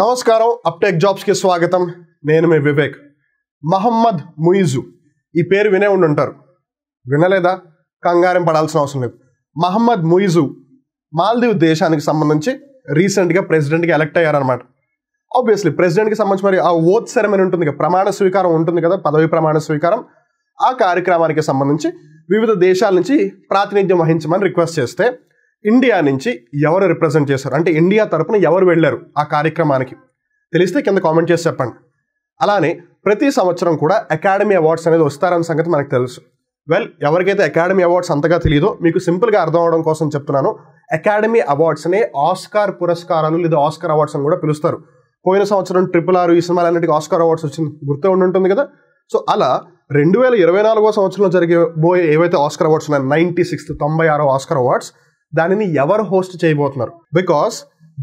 నమస్కారం uptake jobs కి స్వాగతం. నేను మీ వివేక్. మహమ్మద్ ముయిజు ఈ పేరు వినే ఉంటారు. వినలేదా? కంగారం పడాల్సిన అవసరం లేదు. మహమ్మద్ ముయిజు మాల్దీవ్ దేశానికి సంబంధించి రీసెంట్గా ప్రెసిడెంట్గా ఎలక్ట్ అయ్యారనమాట. ఆబ్వియస్లీ ప్రెసిడెంట్కి సంబంధించి మరి ఆ ఓత్ సెరమనీ ఉంటుంది కదా, ప్రమాణ స్వీకారం ఉంటుంది కదా, పదవి ప్రమాణ స్వీకారం. ఆ కార్యక్రమానికి సంబంధించి వివిధ దేశాల నుంచి ప్రాతినిధ్యం వహించమని రిక్వెస్ట్ చేస్తే ఇండియా నుంచి ఎవరు రిప్రజెంట్ చేశారు, అంటే ఇండియా తరపున ఎవరు వెళ్ళారు ఆ కార్యక్రమానికి తెలిస్తే కింద కామెంట్ చేసి చెప్పండి. అలానే ప్రతి సంవత్సరం కూడా అకాడమీ అవార్డ్స్ అనేది వస్తారన్న సంగతి మనకు తెలుసు. ఎవరికైతే అకాడమీ అవార్డ్స్ అంతగా తెలియదో మీకు సింపుల్గా అర్థం అవడం కోసం చెప్తున్నాను. అకాడమీ అవార్డ్స్నే ఆస్కార్ పురస్కారాలు లేదా ఆస్కార్ అవార్డ్స్ అని కూడా పిలుస్తారు. పోయిన సంవత్సరం RRR ఈ సినిమాలన్నిటికీ ఆస్కార్ అవార్డ్స్ వచ్చింది, గుర్తు ఉంటుంది కదా. సో అలా 2024 సంవత్సరంలో జరిగబోయే ఏవైతే ఆస్కార్ అవార్డ్స్ ఉన్నాయో 96వ ఆస్కార్ అవార్డ్స్, దానిని ఎవరు హోస్ట్ చేయబోతున్నారు? Because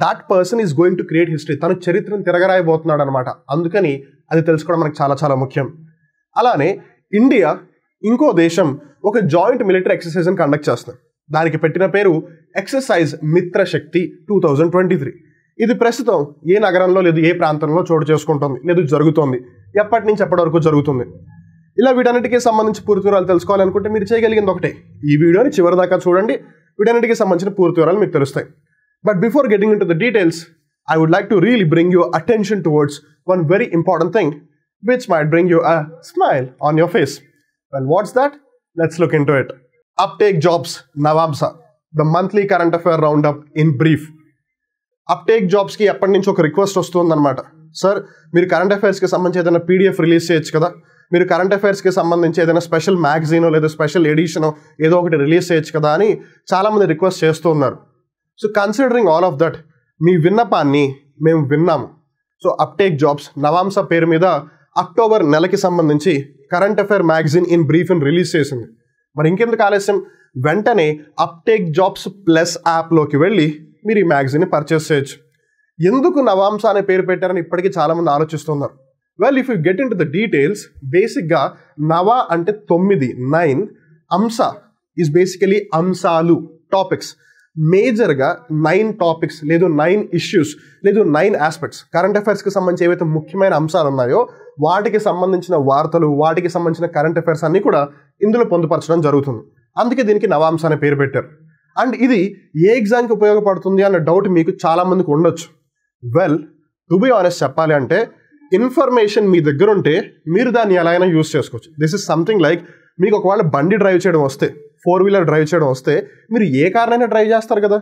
that person is going to create history. తను చరిత్రను తిరగరాయబోతున్నాడు అనమాట. అందుకని అది తెలుసుకోవడం మనకు చాలా చాలా ముఖ్యం. అలానే ఇండియా ఇంకో దేశం ఒక జాయింట్ మిలిటరీ ఎక్సర్సైజ్ని కండక్ట్ చేస్తుంది. దానికి పెట్టిన పేరు ఎక్సర్సైజ్ మిత్రశక్తి 2023. ఇది ప్రస్తుతం ఏ నగరంలో లేదు ఏ ప్రాంతంలో చోటు చేసుకుంటుంది లేదు జరుగుతోంది, ఎప్పటి నుంచి ఎప్పటి వరకు జరుగుతుంది. ఇలా వీటన్నిటికీ సంబంధించి పూర్తి వివరాలు తెలుసుకోవాలనుకుంటే మీరు చేయగలిగింది ఒకటే, ఈ వీడియోని చివరి దాకా చూడండి. వీటన్నిటికీ సంబంధించిన పూర్తి వివరాలు మీకు తెలుస్తాయి. But before getting in to the details, I would like to really bring your attention towards one very important thing which might bring you a smile on your face. Well, what's that? Let's look into it. Uptake Jobs Navamsa, the monthly current affair roundup in brief. Uptake జాబ్స్కి ఎప్పటి నుంచి ఒక request వస్తుందన్నమాట. Sir మీరు current అఫైర్స్కి సంబంధించి ఏదైనా PDF release చేయొచ్చు కదా, మీరు కరెంట్ అఫైర్స్కి సంబంధించి ఏదైనా స్పెషల్ మ్యాగజీనో లేదా స్పెషల్ ఎడిషనో ఏదో ఒకటి రిలీజ్ చేయొచ్చు కదా అని చాలామంది రిక్వెస్ట్ చేస్తూ ఉన్నారు. So considering all of that, మీ విన్నపాన్ని మేము విన్నాము. సో అప్టేక్ జాబ్స్ నవాంస పేరు మీద అక్టోబర్ నెలకి సంబంధించి current affair magazine in brief అని రిలీజ్ చేసింది. మరి ఇంకెందుకు ఆలస్యం, వెంటనే అప్టేక్ జాబ్స్ ప్లస్ యాప్లోకి వెళ్ళి మీరు ఈ మ్యాగజైన్ని పర్చేస్ చేయొచ్చు. ఎందుకు నవాంస అనే పేరు పెట్టారని ఇప్పటికీ చాలామంది ఆలోచిస్తున్నారు. Well, if you get in to the details, బేసిక్గా నవ అంటే 9, 9, అంశ ఈజ్ బేసికలీ అంశాలు, టాపిక్స్. మేజర్గా 9 టాపిక్స్ లేదు 9 ఇష్యూస్ లేదు 9 ఆస్పెక్ట్స్ కరెంట్ అఫైర్స్కి సంబంధించి ఏవైతే ముఖ్యమైన అంశాలు ఉన్నాయో వాటికి సంబంధించిన వార్తలు, వాటికి సంబంధించిన కరెంట్ అఫైర్స్ అన్నీ కూడా ఇందులో పొందుపరచడం జరుగుతుంది. అందుకే దీనికి నవాంస అనే పేరు పెట్టారు. అండ్ ఇది ఏ ఎగ్జామ్కి ఉపయోగపడుతుంది అన్న డౌట్ మీకు చాలామందికి ఉండొచ్చు. వెల్, టు బి ఆనెస్ట్ చెప్పాలి అంటే, ఇన్ఫర్మేషన్ మీ దగ్గర ఉంటే మీరు దాన్ని ఎలా అయినా యూస్ చేసుకోవచ్చు. దిస్ ఇస్ సంథింగ్ లైక్, మీకు ఒకవేళ బండి డ్రైవ్ చేయడం వస్తే, 4-వీలర్ డ్రైవ్ చేయడం వస్తే మీరు ఏ కార్నైనా డ్రైవ్ చేస్తారు కదా.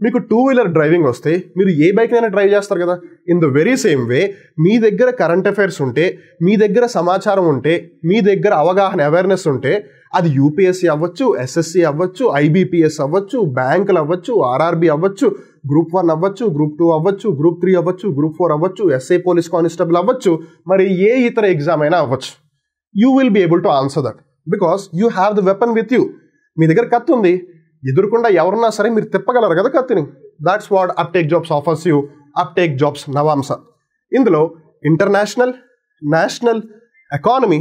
మీకు 2-వీలర్ డ్రైవింగ్ వస్తే మీరు ఏ బైక్నైనా డ్రైవ్ చేస్తారు కదా. In the very same way, మీ దగ్గర కరెంట్ అఫైర్స్ ఉంటే, మీ దగ్గర సమాచారం ఉంటే, మీ దగ్గర అవగాహన అవేర్నెస్ ఉంటే, అది UPSC అవ్వచ్చు, SSC అవ్వచ్చు, IBPS అవ్వచ్చు, బ్యాంకులు అవ్వచ్చు, RRB అవ్వచ్చు, Group 1 అవ్వచ్చు, Group 2 అవ్వచ్చు, Group 3 అవ్వచ్చు, Group 4 అవ్వచ్చు, SA పోలీస్ కానిస్టేబుల్ అవ్వచ్చు, మరి ఏ ఇతర ఎగ్జామ్ అయినా అవ్వచ్చు. You will be able to answer that because you have the weapon with you. మీ దగ్గర కత్తి ఉంది, ఎదురుకుండా ఎవరున్నా సరే మీరు తిప్పగలరు కదా కత్తిని. That's what uptake jobs offers you. Uptake jobs నవాంస. ఇందులో international, national, economy,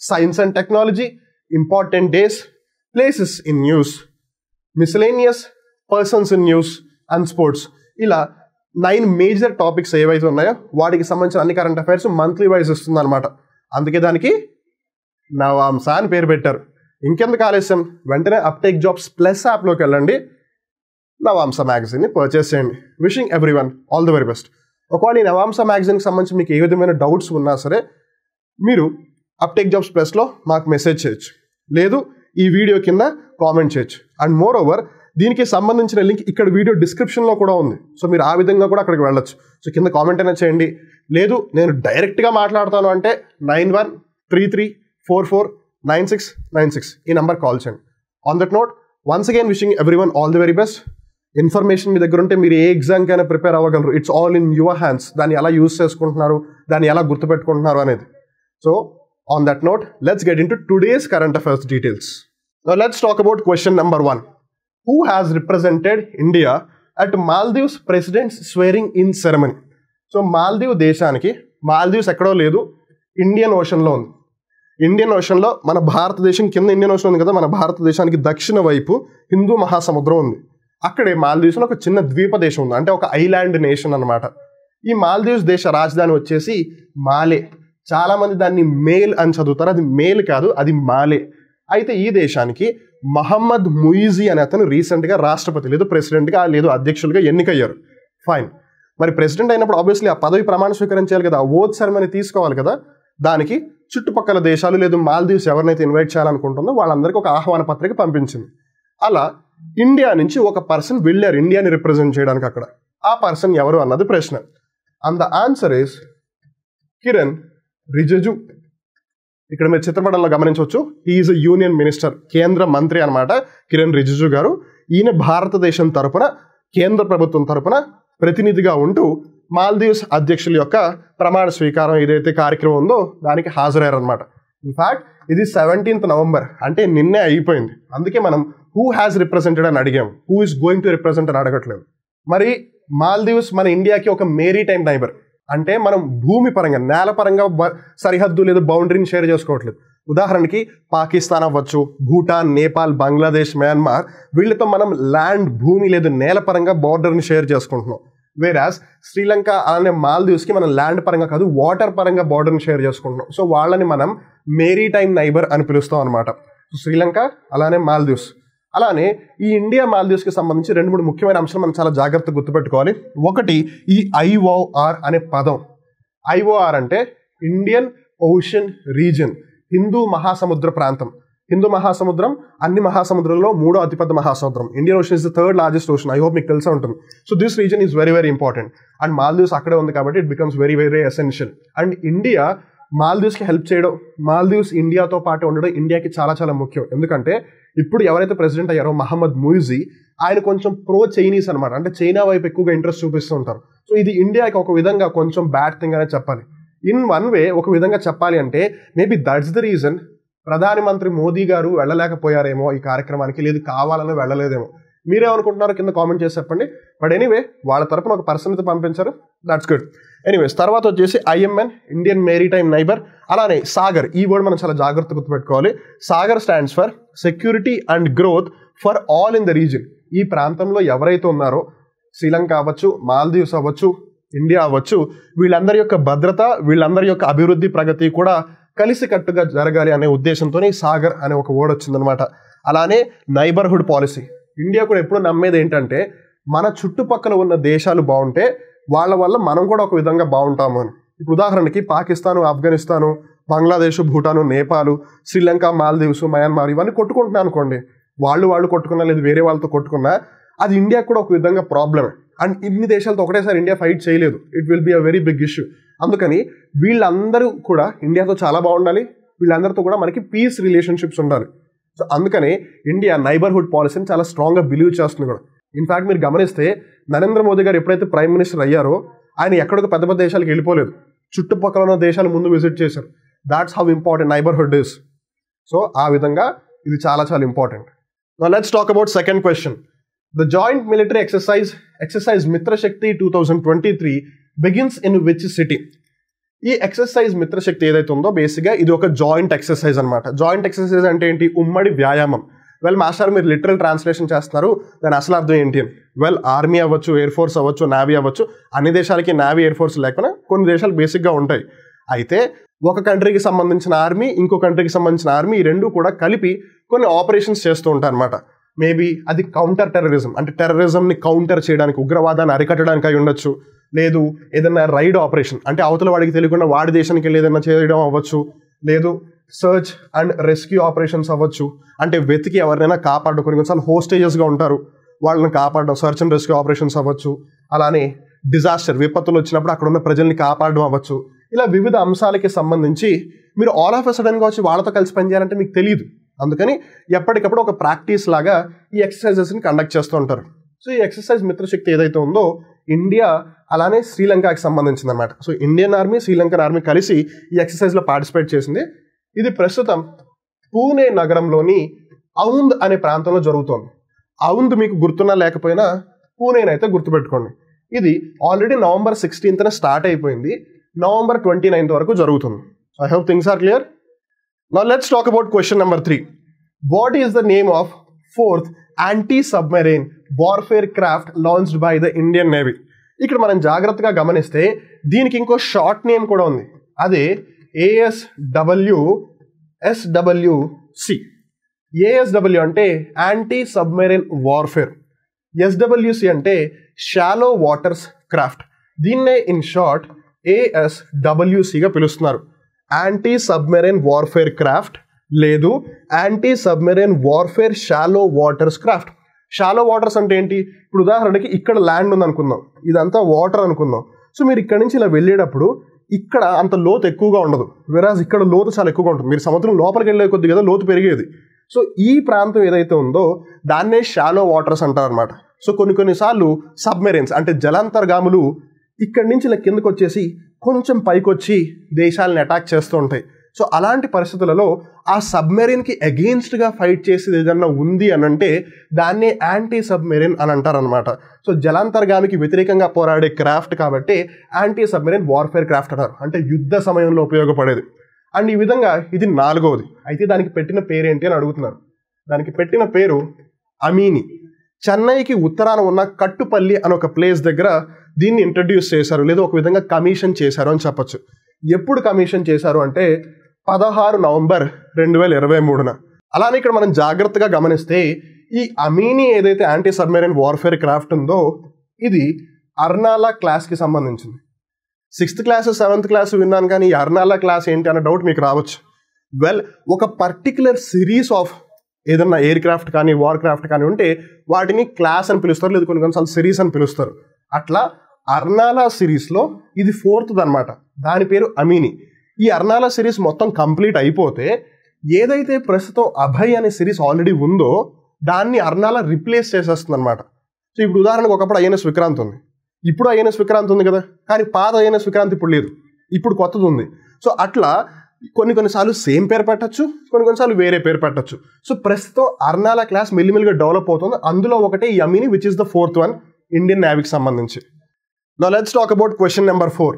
science and technology, important days, places in news, miscellaneous, persons in news and sports, ఇలా 9 మేజర్ టాపిక్స్ ఏవైతే ఉన్నాయో వాటికి సంబంధించిన అన్ని కరెంట్ అఫైర్స్ మంత్లీ వైజ్ ఇస్తుంది అనమాట. అందుకే దానికి నవాంస అని పేరు పెట్టారు. ఇంకెందుకు ఆలస్యం, వెంటనే అప్టేక్ జాబ్స్ ప్లస్ యాప్లోకి వెళ్ళండి, నవాంస మ్యాగజైన్ని పర్చేస్ చేయండి. Wishing everyone all the very best. ఒకవేళ ఈ నవాంస మ్యాగజైన్కి సంబంధించి మీకు ఏ విధమైన డౌట్స్ ఉన్నా సరే మీరు అప్టేక్ జాబ్స్ ప్లస్లో మాకు మెసేజ్ చేయొచ్చు, లేదు ఈ వీడియో కింద కామెంట్ చేయొచ్చు. అండ్ మోర్ ఓవర్, దీనికి సంబంధించిన లింక్ ఇక్కడ వీడియో డిస్క్రిప్షన్లో కూడా ఉంది. సో మీరు ఆ విధంగా కూడా అక్కడికి వెళ్ళొచ్చు. సో కింద కామెంట్ అయినా చేయండి, లేదు నేను డైరెక్ట్గా మాట్లాడతాను అంటే 9133449696 ఈ నెంబర్ కాల్ చేయండి. On that note, once again wishing everyone all the very best. Information మీ దగ్గర ఉంటే మీరు ఏ ఎగ్జామ్కైనా ప్రిపేర్ అవ్వగలరు. It's all in your hands. దాన్ని ఎలా యూస్ చేసుకుంటున్నారు, దాన్ని ఎలా గుర్తుపెట్టుకుంటున్నారు అనేది. So on that note, let's get into today's current affairs details. Now let's talk about question number 1. Who has represented India at Maldives President's Swearing In Ceremony? So Maldive దేశానికి, మాల్దీవ్స్ ఎక్కడో లేదు, ఇండియన్ ఓషన్లో ఉంది. Indian ఓషన్లో మన భారతదేశం కింద Indian ocean ఉంది కదా, మన భారతదేశానికి దక్షిణ వైపు హిందూ మహాసముద్రం ఉంది. అక్కడే మాల్దీవ్స్లో ఒక చిన్న ద్వీప దేశం ఉంది, అంటే ఒక ఐలాండ్ నేషన్ అనమాట. ఈ మాల్దీవ్స్ దేశ రాజధాని వచ్చేసి మాలే. చాలా మంది దాన్ని మేల్ అని చదువుతారు, అది మేల్ కాదు, అది మాలే. అయితే ఈ దేశానికి మహమ్మద్ ముయిజీ అనే అతను రీసెంట్గా రాష్ట్రపతి లేదు ప్రెసిడెంట్గా లేదు అధ్యక్షులుగా ఎన్నికయ్యారు. ఫైన్. మరి ప్రెసిడెంట్ అయినప్పుడు ఆబ్వియస్లీ ఆ పదవి ప్రమాణ స్వీకారం చేయాలి కదా, ఓత్ సెరమనీ తీసుకోవాలి కదా. దానికి చుట్టుపక్కల దేశాలు లేదు మాల్దీవ్స్ ఎవరినైతే ఇన్వైట్ చేయాలనుకుంటుందో వాళ్ళందరికీ ఒక ఆహ్వాన పత్రిక పంపించింది. అలా ఇండియా నుంచి ఒక పర్సన్ వెళ్ళారు ఇండియాని రిప్రజెంట్ చేయడానికి అక్కడ. ఆ పర్సన్ ఎవరు అన్నది ప్రశ్న. And the answer is Kiran Rijiju. ఇక్కడ మీరు చిత్రపటంలో గమనించవచ్చు, హీఈస్ ఎ యూనియన్ మినిస్టర్, కేంద్ర మంత్రి అనమాట కిరణ్ రిజిజు గారు. ఈయన భారతదేశం తరపున కేంద్ర ప్రభుత్వం తరపున ప్రతినిధిగా ఉంటూ మాల్దీవ్స్ అధ్యక్షుల యొక్క ప్రమాణ స్వీకారం ఏదైతే కార్యక్రమం ఉందో దానికి హాజరయ్యారనమాట. ఇన్ఫాక్ట్ ఇది 17th నవంబర్, అంటే నిన్నే అయిపోయింది. అందుకే మనం హూ హ్యాస్ రిప్రజెంటెడ్ అని అడిగాము, who is going to represent అని అడగట్లేదు. మరి మాల్దీవ్స్ మన ఇండియాకి ఒక మేరీ టైమ్ నైబర్, అంటే మనం భూమి పరంగా నేల పరంగా సరిహద్దు లేదా బౌండరీని షేర్ చేసుకోవట్లేదు. ఉదాహరణకి పాకిస్తాన్ అవ్వచ్చు, భూటాన్, నేపాల్, బంగ్లాదేశ్, మయన్మార్, వీళ్ళతో మనం ల్యాండ్ భూమి లేదా నేల పరంగా బార్డర్ని షేర్ చేసుకుంటున్నాం. వేరాజ్ శ్రీలంక అలానే మాల్దీవ్స్కి మనం ల్యాండ్ పరంగా కాదు వాటర్ పరంగా బార్డర్ని షేర్ చేసుకుంటున్నాం. సో వాళ్ళని మనం మేరీ టైమ్ నైబర్ అని పిలుస్తాం అనమాట. శ్రీలంక అలానే మాల్దీవ్స్. అలానే ఈ ఇండియా మాల్దీవ్స్కి సంబంధించి 2-3 ముఖ్యమైన అంశాలు మనం చాలా జాగ్రత్తగా గుర్తుపెట్టుకోవాలి. ఒకటి ఈ IOR అనే పదం. IOR అంటే ఇండియన్ ఓషన్ రీజియన్, హిందూ మహాసముద్ర ప్రాంతం. హిందూ మహాసముద్రం అన్ని మహాసముద్రంలో 3వ అతిపెద్ద మహాసముద్రం. Indian ocean is the 3rd largest ocean. I hope మీకు తెలిసే ఉంటుంది. So this region is very very important. And Maldives అక్కడే ఉంది కాబట్టి it becomes very very essential. And India మాల్దీవ్స్కి హెల్ప్ చేయడం, మాల్దీవ్స్ ఇండియాతో పాటు ఉండడం ఇండియాకి చాలా చాలా ముఖ్యం. ఎందుకంటే ఇప్పుడు ఎవరైతే ప్రెసిడెంట్ అయ్యారో మహమ్మద్ ముయిజీ, ఆయన కొంచెం ప్రో చైనీస్ అనమాట, అంటే చైనా వైపు ఎక్కువగా ఇంట్రెస్ట్ చూపిస్తూ ఉంటారు. సో ఇది ఇండియాకి ఒక విధంగా కొంచెం బ్యాడ్ థింగ్ అనే చెప్పాలి. ఇన్ వన్ వే ఒక విధంగా చెప్పాలి అంటే మేబీ దట్స్ ద రీజన్ ప్రధానమంత్రి మోదీ గారు వెళ్ళలేకపోయారేమో ఈ కార్యక్రమానికి, లేదు కావాలని వెళ్ళలేదేమో. మీరేమనుకుంటున్నారో కింద కామెంట్ చేసి చెప్పండి. బట్ ఎనీవే వాళ్ళ తరపున ఒక పర్సన్ అయితే పంపించారు, దట్స్ గుడ్. ఎనీవేస్ తర్వాత వచ్చేసి IMN, Indian maritime neighbour. అలానే సాగర్, ఈ వర్డ్ మనం చాలా జాగ్రత్త గుర్తుపెట్టుకోవాలి. Sagar stands for security and growth for all in the region. ఈ ప్రాంతంలో ఎవరైతే ఉన్నారో శ్రీలంక అవ్వచ్చు, మాల్దీవ్స్ అవ్వచ్చు, ఇండియా అవ్వచ్చు, వీళ్ళందరి యొక్క భద్రత, వీళ్ళందరి యొక్క అభివృద్ధి ప్రగతి కూడా కలిసికట్టుగా జరగాలి అనే ఉద్దేశంతో సాగర్ అనే ఒక వర్డ్ వచ్చిందనమాట. అలానే నైబర్హుడ్ పాలసీ. ఇండియా కూడా ఎప్పుడు నమ్మేది ఏంటంటే మన చుట్టుపక్కల ఉన్న దేశాలు బాగుంటే వాళ్ళ వల్ల మనం కూడా ఒక విధంగా బాగుంటాము అని. ఇప్పుడు ఉదాహరణకి పాకిస్తాను, ఆఫ్ఘనిస్తాను, బంగ్లాదేశ్, భూటాను, నేపాల్, శ్రీలంక, మాల్దీవ్స్, మయన్మార్ ఇవన్నీ కొట్టుకుంటున్నా అనుకోండి, వాళ్ళు కొట్టుకున్నా లేదు వేరే వాళ్ళతో కొట్టుకున్నా అది ఇండియాకి కూడా ఒక విధంగా ప్రాబ్లమే. అండ్ ఇన్ని దేశాలతో ఒకటేసారి ఇండియా ఫైట్ చేయలేదు, it will be a very big issue. అందుకని వీళ్ళందరూ కూడా ఇండియాతో చాలా బాగుండాలి, వీళ్ళందరితో కూడా మనకి పీస్ రిలేషన్షిప్స్ ఉండాలి. సో అందుకని ఇండియా నైబర్హుడ్ పాలసీని చాలా స్ట్రాంగ్గా బిలీవ్ చేస్తుంది కూడా. ఇన్ఫాక్ట్ మీరు గమనిస్తే నరేంద్ర మోదీ గారు ఎప్పుడైతే ప్రైమ్ మినిస్టర్ అయ్యారో ఆయన ఎక్కడికి పెద్ద పెద్ద దేశాలకు వెళ్ళిపోలేదు, చుట్టుపక్కల ఉన్న దేశాలు ముందు విజిట్ చేశారు. That's how important neighbourhood is. So ఆ విధంగా ఇది చాలా చాలా important. Now let's talk about second question. The joint military exercise Mitrashakti 2023 begins in which city? ఈ ఎక్సర్సైజ్ మిత్రశక్తి ఏదైతే ఉందో బేసిక్గా ఇది ఒక జాయింట్ ఎక్సర్సైజ్ అనమాట. జాయింట్ ఎక్సర్సైజ్ అంటే ఏంటి? ఉమ్మడి వ్యాయామం. వెల్ మాస్టర్ మీరు లిటరల్ ట్రాన్స్లేషన్ చేస్తున్నారు, దాని అసలు అర్థం ఏంటి అని. వెల్ ఆర్మీ అవ్వచ్చు, ఎయిర్ ఫోర్స్ అవ్వచ్చు, నావీ అవ్వచ్చు. అన్ని దేశాలకి నావీ, ఎయిర్ ఫోర్స్ లేకపోయినా కొన్ని దేశాలు బేసిక్గా ఉంటాయి. అయితే ఒక కంట్రీకి సంబంధించిన ఆర్మీ, ఇంకో కంట్రీకి సంబంధించిన ఆర్మీ, ఈ రెండు కూడా కలిపి కొన్ని ఆపరేషన్స్ చేస్తూ ఉంటాయి అనమాట. మేబీ అది కౌంటర్ టెర్రరిజం, అంటే టెర్రరిజంని కౌంటర్ చేయడానికి, ఉగ్రవాదాన్ని అరికట్టడానికి అయి ఉండొచ్చు. లేదు ఏదైనా రైడ్ ఆపరేషన్, అంటే అవతల వాడికి తెలియకుండా వాడి దేశానికి వెళ్ళి ఏదైనా చేయడం అవ్వచ్చు. లేదు సర్చ్ అండ్ రెస్క్యూ ఆపరేషన్స్ అవ్వచ్చు, అంటే వెతికి ఎవరినైనా కాపాడడం. కొన్నిసార్లు హోస్టేజెస్గా ఉంటారు, వాళ్ళని కాపాడడం, సర్చ్ అండ్ రెస్క్యూ ఆపరేషన్స్ అవ్వచ్చు. అలానే డిజాస్టర్, విపత్తులు వచ్చినప్పుడు అక్కడ ఉన్న ప్రజల్ని కాపాడడం అవ్వచ్చు. ఇలా వివిధ అంశాలకి సంబంధించి మీరు ఆల్ ఆఫ్ ఎ సడన్గా వచ్చి వాళ్ళతో కలిసి పనిచేయాలంటే మీకు తెలియదు. అందుకని ఎప్పటికప్పుడు ఒక ప్రాక్టీస్ లాగా ఈ ఎక్సర్సైజెస్ని కండక్ట్ చేస్తూ ఉంటారు. సో ఈ ఎక్సర్సైజ్ మిత్రశక్తి ఏదైతే ఉందో ఇండియా అలానే శ్రీలంకకి సంబంధించింది అనమాట. So Indian army, Sri Lankan army కలిసి ఈ ఎక్సర్సైజ్లో పార్టిసిపేట్ చేసింది. ఇది ప్రస్తుతం పూణే నగరంలోని ఔంద్ అనే ప్రాంతంలో జరుగుతోంది. ఔంద్ మీకు గుర్తున్నా లేకపోయినా పూణేనైతే గుర్తుపెట్టుకోండి. ఇది ఆల్రెడీ November 16th స్టార్ట్ అయిపోయింది, November 29th వరకు జరుగుతుంది. So I hope things are clear. Now let's talk about question number 3. What is the name of 4th anti-submarine warfare craft launched by the Indian Navy? ఇక్కడ మనం జాగ్రత్తగా గమనిస్తే దీనికి ఇంకో short name కూడా ఉంది, అదే ASWSWC. ASW అంటే యాంటీ సబ్మెరైన్ వార్ఫేర్, SWC అంటే షాలో వాటర్స్ క్రాఫ్ట్. దీన్నే ఇన్ షార్ట్ ASWCగా పిలుస్తున్నారు, యాంటీ సబ్మెరైన్ వార్ఫేర్ క్రాఫ్ట్ లేదు anti submarine warfare shallow waters craft. Shallow waters అంటే ఏంటి? ఇప్పుడు ఉదాహరణకి ఇక్కడ ల్యాండ్ ఉంది అనుకుందాం, ఇదంతా వాటర్ అనుకుందాం. సో మీరు ఇక్కడ నుంచి ఇలా వెళ్ళేటప్పుడు ఇక్కడ అంత లోతు ఎక్కువగా ఉండదు, వెరాజ్ ఇక్కడ లోతు చాలా ఎక్కువగా ఉంటుంది. మీరు సముద్రం లోపలికి వెళ్ళే కొద్ది కదా లోతు పెరిగేది. సో ఈ ప్రాంతం ఏదైతే ఉందో దాన్నే షాలో వాటర్స్ అంటారు అనమాట. సో కొన్నిసార్లు సబ్మెరైన్స్ అంటే జలాంతర్గాములు ఇక్కడి నుంచి ఇలా కిందకు వచ్చేసి కొంచెం పైకి వచ్చి దేశాలను అటాక్ చేస్తూ ఉంటాయి. సో అలాంటి పరిస్థితులలో ఆ సబ్మెరైన్కి అగెయిన్స్ట్గా ఫైట్ చేసేది ఏదన్నా ఉంది అని అంటే దాన్నే యాంటీ సబ్మెరైన్ అని అంటారనమాట. సో జలాంతర్గామికి వ్యతిరేకంగా పోరాడే క్రాఫ్ట్ కాబట్టి యాంటీ సబ్మెరైన్ వార్ఫేర్ క్రాఫ్ట్ అన్నారు, అంటే యుద్ధ సమయంలో ఉపయోగపడేది. అండ్ ఈ విధంగా ఇది 4వది. అయితే దానికి పెట్టిన పేరు ఏంటి అని అడుగుతున్నారు. దానికి పెట్టిన పేరు అమీని. చెన్నైకి ఉత్తరాన ఉన్న కట్టుపల్లి అని ఒక ప్లేస్ దగ్గర దీన్ని ఇంట్రడ్యూస్ చేశారు, లేదా ఒక విధంగా కమిషన్ చేశారు అని చెప్పొచ్చు. ఎప్పుడు కమిషన్ చేశారు అంటే 16 నవంబర్ 2023న. అలానే ఇక్కడ మనం జాగ్రత్తగా గమనిస్తే ఈ అమీని ఏదైతే యాంటీ సబ్మెరైన్ వార్ఫేర్ క్రాఫ్ట్ ఉందో ఇది అర్నాలా క్లాస్కి సంబంధించింది. 6th క్లాస్ 7th క్లాస్ విన్నాను, కానీ ఈ అర్నాలా క్లాస్ ఏంటి అన్న డౌట్ మీకు రావచ్చు. వెల్, ఒక పర్టికులర్ సిరీస్ ఆఫ్ ఏదన్నా ఎయిర్ క్రాఫ్ట్ కానీ వార్ క్రాఫ్ట్ కానీ ఉంటే వాటిని క్లాస్ అని పిలుస్తారు, లేదా కొన్నిసార్లు సిరీస్ అని పిలుస్తారు. అట్లా అర్నాలా సిరీస్లో ఇది 4th అనమాట, దాని పేరు అమీని. ఈ అర్నాలా సిరీస్ మొత్తం కంప్లీట్ అయిపోతే ఏదైతే ప్రస్తుతం అభయ్ అనే సిరీస్ ఆల్రెడీ ఉందో దాన్ని అర్నాలా రిప్లేస్ చేసేస్తుంది అనమాట. సో ఇప్పుడు ఉదాహరణకు ఒకప్పుడు ఐఎన్ఎస్ విక్రాంత్ ఉంది, ఇప్పుడు ఐఎన్ఎస్ విక్రాంత్ ఉంది కదా, కానీ పాత ఐఎన్ఎస్ విక్రాంత్ ఇప్పుడు లేదు, ఇప్పుడు కొత్తది ఉంది. సో అట్లా కొన్నిసార్లు సేమ్ పేరు పెట్టచ్చు, కొన్నిసార్లు వేరే పేరు పెట్టచ్చు. సో ప్రస్తుతం అర్నాలా క్లాస్ మెల్లిమెల్లిగా డెవలప్ అవుతుంది. అందులో ఒకటే ఈ Amini, which is the 4th one Indian నేవీకి సంబంధించి. Now let's talk about question number 4.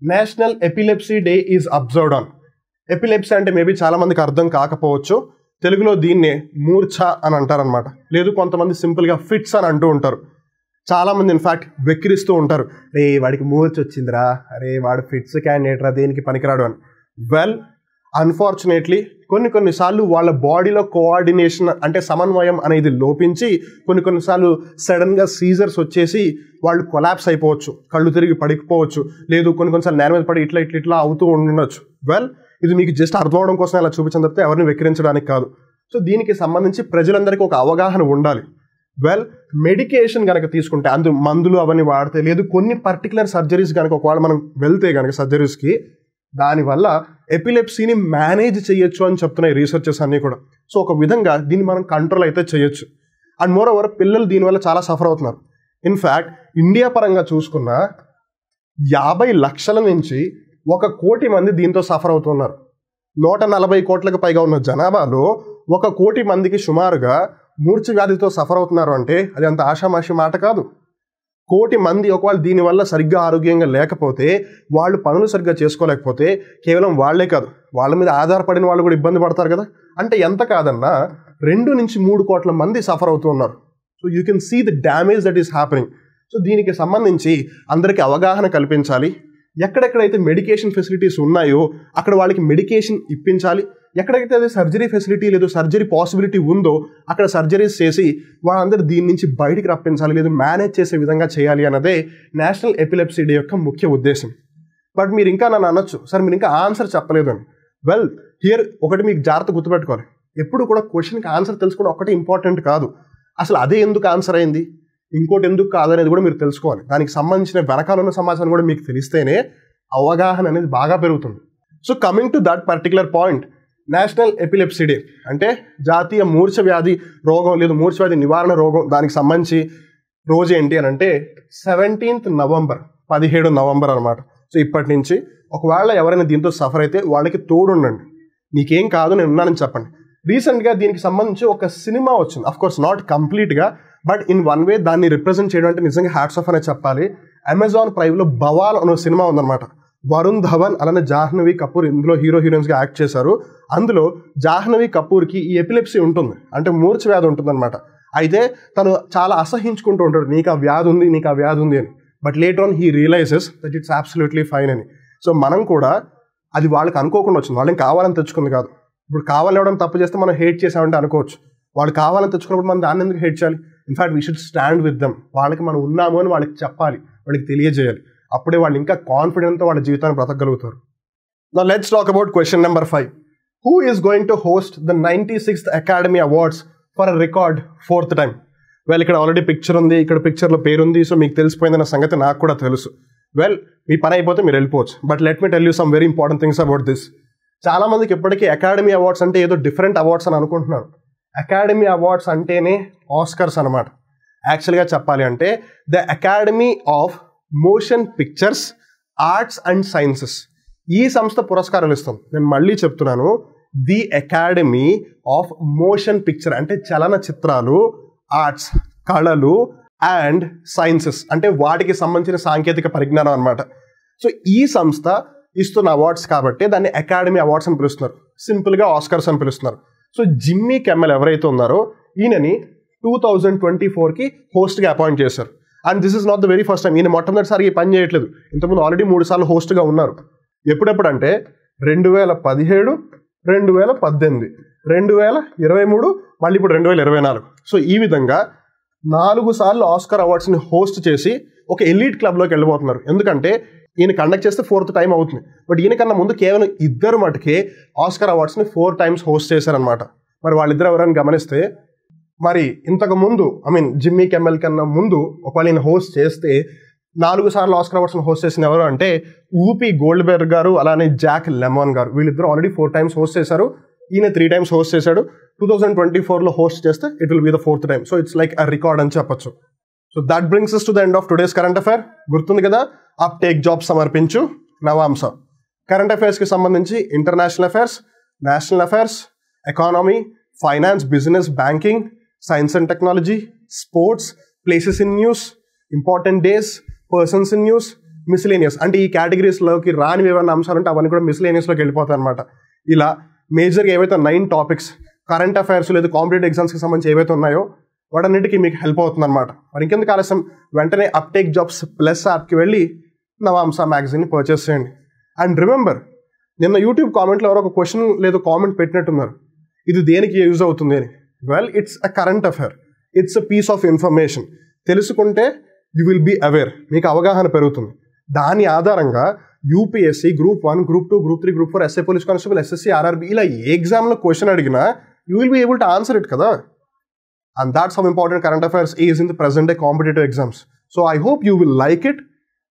National Epilepsy Day is observed on. Epilepsy అంటే మేబీ చాలా మందికి అర్థం కాకపోవచ్చు. తెలుగులో దీన్నే మూర్ఛ అని అంటారనమాట, లేదు కొంతమంది సింపుల్గా ఫిట్స్ అని అంటూ ఉంటారు. చాలామంది ఇన్ఫ్యాక్ట్ వెక్కిరిస్తూ ఉంటారు, రే వాడికి మూర్ఛ వచ్చిందిరా, అరే వాడు ఫిట్స్ క్యాండిడేట్ రా, దేనికి పనికిరాడు అని. వెల్, అన్ఫార్చునేట్లీ కొన్నిసార్లు వాళ్ళ బాడీలో కోఆర్డినేషన్ అంటే సమన్వయం అనేది లోపించి కొన్నిసార్లు సడన్గా సీజర్స్ వచ్చేసి వాళ్ళు కొలాప్స్ అయిపోవచ్చు, కళ్ళు తిరిగి పడిపోవచ్చు, లేదు కొన్నిసార్లు నేల మీద పడి ఇట్లా అవుతూ ఉండొచ్చు. వెల్, ఇది మీకు జస్ట్ అర్థం అవడం కోసం అలా చూపించడం తప్పితే ఎవరిని వెక్కిరించడానికి కాదు. సో దీనికి సంబంధించి ప్రజలందరికీ ఒక అవగాహన ఉండాలి. వెల్, మెడికేషన్ కనుక తీసుకుంటే మందులు అవన్నీ వాడితే, లేదు కొన్ని పర్టికులర్ సర్జరీస్ కనుక ఒకవేళ మనం వెళ్తే కనుక సర్జరీస్కి, దానివల్ల ఎపిలెప్సీని మేనేజ్ చేయొచ్చు అని చెప్తున్నాయి రీసెర్చెస్ అన్నీ కూడా. సో ఒక విధంగా దీన్ని మనం కంట్రోల్ అయితే చేయొచ్చు. అండ్ మోర్ ఓవర్ పిల్లలు దీనివల్ల చాలా సఫర్ అవుతున్నారు. ఇన్ఫ్యాక్ట్ ఇండియా పరంగా చూసుకున్న 50 లక్షల నుంచి 1 కోటి మంది దీంతో సఫర్ అవుతున్నారు. 140 కోట్లకు పైగా ఉన్న జనాభాలో 1 కోటి మందికి సుమారుగా మూర్ఛ వ్యాధితో సఫర్ అవుతున్నారు అంటే అది అంత ఆషామాషి మాట కాదు. 1 కోటి మంది ఒకవేళ దీనివల్ల సరిగ్గా ఆరోగ్యంగా లేకపోతే, వాళ్ళు పనులు సరిగ్గా చేసుకోలేకపోతే కేవలం వాళ్లే కాదు, వాళ్ళ మీద ఆధారపడిన వాళ్ళు కూడా ఇబ్బంది పడతారు కదా. అంటే ఎంత కాదన్నా 2 నుంచి 3 కోట్ల మంది సఫర్ అవుతూ ఉన్నారు. So you can see the damage that is happening. So దీనికి సంబంధించి అందరికీ అవగాహన కల్పించాలి. ఎక్కడెక్కడైతే మెడికేషన్ ఫెసిలిటీస్ ఉన్నాయో అక్కడ వాళ్ళకి మెడికేషన్ ఇప్పించాలి. ఎక్కడైతే అది సర్జరీ ఫెసిలిటీ లేదు, సర్జరీ పాసిబిలిటీ ఉందో అక్కడ సర్జరీస్ చేసి వాళ్ళందరూ దీని నుంచి బయటికి రప్పించాలి, లేదు మేనేజ్ చేసే విధంగా చేయాలి అన్నదే నేషనల్ ఎపిలెప్సీ డే యొక్క ముఖ్య ఉద్దేశం. బట్ మీరు ఇంకా నన్ను అనొచ్చు, సార్ మీరు ఇంకా ఆన్సర్ చెప్పలేదు అని. వెల్, హియర్ ఒకటి మీకు జాగ్రత్త గుర్తుపెట్టుకోవాలి, ఎప్పుడు కూడా క్వశ్చన్కి ఆన్సర్ తెలుసుకోవడం ఒకటి ఇంపార్టెంట్ కాదు, అసలు అదే ఎందుకు ఆన్సర్ అయింది, ఇంకోటి ఎందుకు కాదనేది కూడా మీరు తెలుసుకోవాలి. దానికి సంబంధించిన వెనకాల ఉన్న సమాచారం కూడా మీకు తెలిస్తేనే అవగాహన అనేది బాగా పెరుగుతుంది. So coming to that particular point, national epilepsy day అంటే జాతీయ మూర్ఛ వ్యాధి రోగం లేదు మూర్ఛ వ్యాధి నివారణ రోగం, దానికి సంబంధించి రోజు ఏంటి అని అంటే 17th నవంబర్ 17 నవంబర్ అనమాట. సో ఇప్పటి నుంచి ఒకవేళ ఎవరైనా దీంతో సఫర్ అయితే వాళ్ళకి తోడుండండి, నీకేం కాదు నేను ఉన్నానని చెప్పండి. రీసెంట్గా దీనికి సంబంధించి ఒక సినిమా వచ్చింది, అఫ్ కోర్స్ నాట్ కంప్లీట్గా, బట్ ఇన్ వన్ వే దాన్ని రిప్రజెంట్ చేయడం అంటే నిజంగా హ్యాట్స్ ఆఫ్ అనే చెప్పాలి. అమెజాన్ ప్రైమ్లో బవాల్ అనే సినిమా ఉందన్నమాట. వరుణ్ ధవన్ అలానే జాహ్నవి కపూర్ ఇందులో హీరోయిన్స్గా యాక్ట్ చేశారు. అందులో జాహ్నవి కపూర్కి ఈ ఎపిలెప్సీ ఉంటుంది, అంటే మూర్ఛ వ్యాధి ఉంటుందన్నమాట. అయితే తను చాలా అసహించుకుంటూ ఉంటాడు, నీకు ఆ వ్యాధి ఉంది నీకు ఆ వ్యాధి ఉంది అని. But later on he realises that it's absolutely fine అని. సో మనం కూడా అది వాళ్ళకి అనుకోకుండా వచ్చింది, వాళ్ళని కావాలని తెచ్చుకుంది కాదు. ఇప్పుడు కావాలని ఎవడని తప్పు చేస్తే మనం హేట్ చేసామంటే అనుకోవచ్చు, వాళ్ళు కావాలని తెచ్చుకున్నప్పుడు మనం దాన్ని ఎందుకు హేట్ చేయాలి? In fact we should stand with them. వాళ్ళకి మనం ఉన్నాము అని వాళ్ళకి చెప్పాలి, వాళ్ళకి తెలియజేయాలి. అప్పుడే వాళ్ళు ఇంకా కాన్ఫిడెంట్తో వాళ్ళ జీవితాన్ని బ్రతకగలుగుతారు. Now let's talk about question number 5. Who is going to host the 96th Academy Awards for a record 4th time? Well, ఇక్కడ ఆల్రెడీ పిక్చర్ ఉంది, ఇక్కడ పిక్చర్లో పేరు ఉంది. సో మీకు తెలిసిపోయిందన్న సంగతి నాకు కూడా తెలుసు. వెల్, మీ పని అయిపోతే మీరు వెళ్ళిపోవచ్చు. But let me tell you some very important things about this. చాలామందికి ఇప్పటికీ అకాడమీ అవార్డ్స్ అంటే ఏదో డిఫరెంట్ అవార్డ్స్ అని అనుకుంటున్నారు. అకాడమీ అవార్డ్స్ అంటేనే ఆస్కర్స్ అనమాట. యాక్చువల్గా చెప్పాలి అంటే the academy of motion pictures, arts and sciences, ఈ సంస్థ పురస్కారాలు ఇస్తుంది. నేను మళ్ళీ చెప్తున్నాను, the academy of motion picture అంటే చలన చిత్రాలు, ఆర్ట్స్ కళలు అండ్ సైన్సెస్ అంటే వాటికి సంబంధించిన సాంకేతిక పరిజ్ఞానం అనమాట. సో ఈ సంస్థ ఇస్తున్న అవార్డ్స్ కాబట్టి దాన్ని అకాడమీ అవార్డ్స్ అని పిలుస్తున్నారు, సింపుల్గా ఆస్కర్స్ అని పిలుస్తున్నారు. సో జిమ్మీ కిమ్మెల్ ఎవరైతే ఉన్నారో ఈయనని 2024కి హోస్ట్గా అపాయింట్ చేశారు. And this is not the very first time. ఈయన మొట్టమొదటిసారి ఈ పని చేయట్లేదు, ఇంతకుముందు ఆల్రెడీ 3 సార్లు హోస్ట్గా ఉన్నారు. ఎప్పుడెప్పుడంటే 2017, 2018, 2023, మళ్ళీ ఇప్పుడు 2024. సో ఈ విధంగా 4 సార్లు ఆస్కర్ అవార్డ్స్ని హోస్ట్ చేసి ఒక ఎలీట్ క్లబ్లోకి వెళ్ళిపోతున్నారు. ఎందుకంటే ఈయన కండక్ట్ చేస్తే 4th టైం అవుతుంది. బట్ ఈయనకన్నా ముందు కేవలం 2 మటుకే ఆస్కర్ అవార్డ్స్ని 4 టైమ్స్ హోస్ట్ చేశారనమాట. మరి వాళ్ళిద్దరు ఎవరైనా గమనిస్తే, మరి ఇంతకు ముందు జిమ్మీ కిమ్మెల్ కన్నా ముందు ఒకవేళ ఈయన హోస్ట్ చేస్తే 4 సార్లు ఆస్కర్ అవార్డ్స్ని హోస్ట్ చేసిన ఎవరు అంటే ఊపీ గోల్డ్బెర్గ్ గారు, అలానే జాక్ లెమాన్ గారు. వీళ్ళిద్దరు ఆల్రెడీ 4 టైమ్స్ హోస్ట్ చేశారు. ఈయన 3 టైమ్స్ హోస్ట్ చేశాడు. 2024లో హోస్ట్ చేస్తే it will be the 4th time. So it's like a record అని చెప్పొచ్చు. So that brings us to the end of today's current affair. గుర్తుంది కదా, అప్టేక్ జాబ్ సమర్పించు నవాంశ. కరెంట్ అఫైర్స్కి సంబంధించి international affairs, national affairs, economy, finance, business, banking, science and technology, sports, places in news, important days, persons in news, miscellaneous అంటే ఈ కేటగిరీస్లోకి రాని ఏమైనా అంశాలు ఉంటే అవన్నీ కూడా మిస్లేనియస్లోకి వెళ్ళిపోతాయి అనమాట. ఇలా మేజర్గా ఏవైతే 9 టాపిక్స్ కరెంట్ అఫైర్స్ లేదా కాంపిటేటివ్ ఎగ్జామ్స్కి సంబంధించి ఏవైతే ఉన్నాయో వాటన్నిటికీ మీకు హెల్ప్ అవుతుంది అనమాట. మరి ఇంకెందుకు ఆలస్యం, వెంటనే అప్టేక్ జాబ్స్ ప్లస్ యాప్కి వెళ్ళి నవాంశ మ్యాగజైన్ని పర్చేస్ చేయండి. అండ్ రిమెంబర్, నిన్న యూట్యూబ్ కామెంట్లో ఎవరో ఒక క్వశ్చన్ లేదా కామెంట్ పెట్టినట్టున్నారు, ఇది దేనికి యూజ్ అవుతుంది అని. Well, it's a current affair, it's a piece of information. తెలుసుకుంటే యూ విల్ బీ అవేర్, మీకు అవగాహన పెరుగుతుంది. దాని ఆధారంగా UPSC group 1, group 2, group 3, group 4, SI police constable, SSC, RRB ఇలా ఏ ఎగ్జామ్లో క్వశ్చన్ అడిగినా you will be able to answer it కదా. And that's how important current affairs is in the present day competitive exams. So I hope you will like it.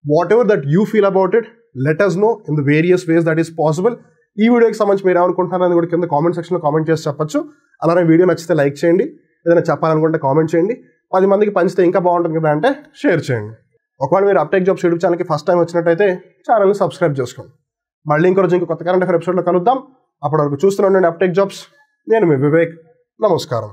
What ever that you feel about it, let us know in the various ways that is possible. ఈ వీడియోకి సంబంధించి మీరు ఏమనుకుంటున్నారని కూడా కింద comment సెక్షన్లో comment చేసి చెప్పచ్చు. అలానే వీడియో నచ్చితే లైక్ చేయండి, ఏదైనా చెప్పాలనుకుంటే కామెంట్ చేయండి. 10 మందికి పంచితే ఇంకా బాగుంటుంది కదా అంటే షేర్ చేయండి. ఒకవేళ మీరు అప్టేక్ జాబ్స్ యూట్యూబ్ ఛానల్కి ఫస్ట్ టైం వచ్చినట్టయితే ఛానల్ని సబ్స్క్రైబ్ చేసుకోండి. మళ్ళీ ఇంకో కొత్త కరెంట్ అఫైర్ ఎపిసోడ్లో కలుద్దాం. అప్పటి వరకు చూస్తూనే ఉండండి అప్టేక్ జాబ్స్. నేను మీ వివేక్. నమస్కారం.